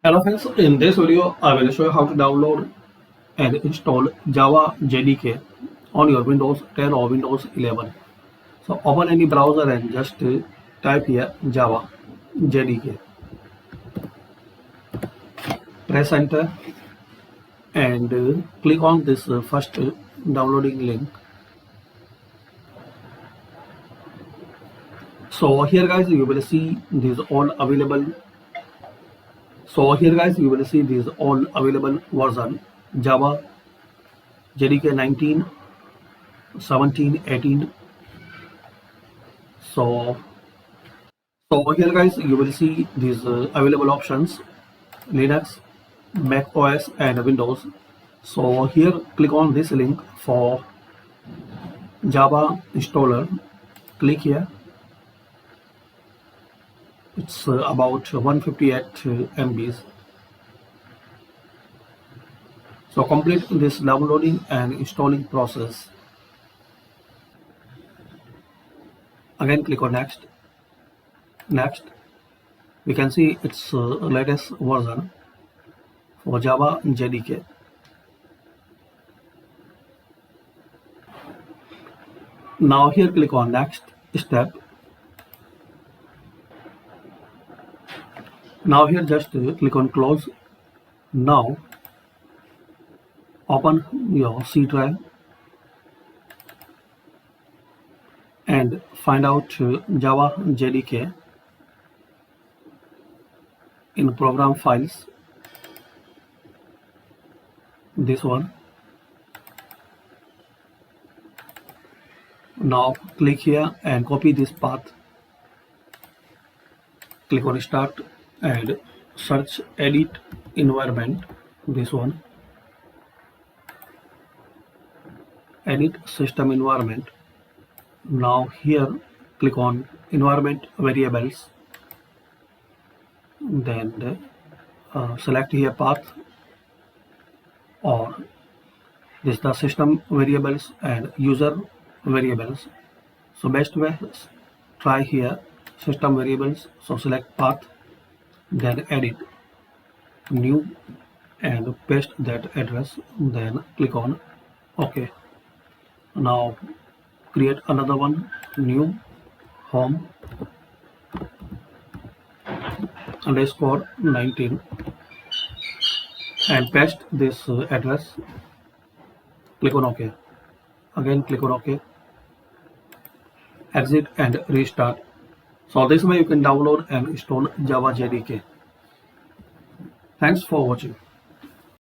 Hello friends, in this video I will show you how to download and install Java JDK on your Windows 10 or Windows 11. So open any browser and just type here Java JDK. Press enter and click on this first downloading link. So here guys you will see these all available. So here guys you will see these all available version Java JDK 19, 17, 18. So here guys you will see these available options: Linux, Mac OS and Windows. So here click on this link for Java installer. Click here. It's about 158 MBs. So complete this downloading and installing process. Again click on next. Next we can see its latest version for Java JDK. Now here click on next step. Now here just click on close. Now open your C drive and find out Java JDK in program files. This one. Now click here and copy this path. Click on start and search edit environment. This one. Edit system environment. Now here click on environment variables. Then select here path, or this is the system variables and user variables. So best way is try here system variables. So select path, then edit new and paste that address, then click on OK. Now create another one, new home underscore 19 and paste this address. Click on OK. Again click on OK. Exit and restart. So this way you can download and install Java JDK. Thanks for watching.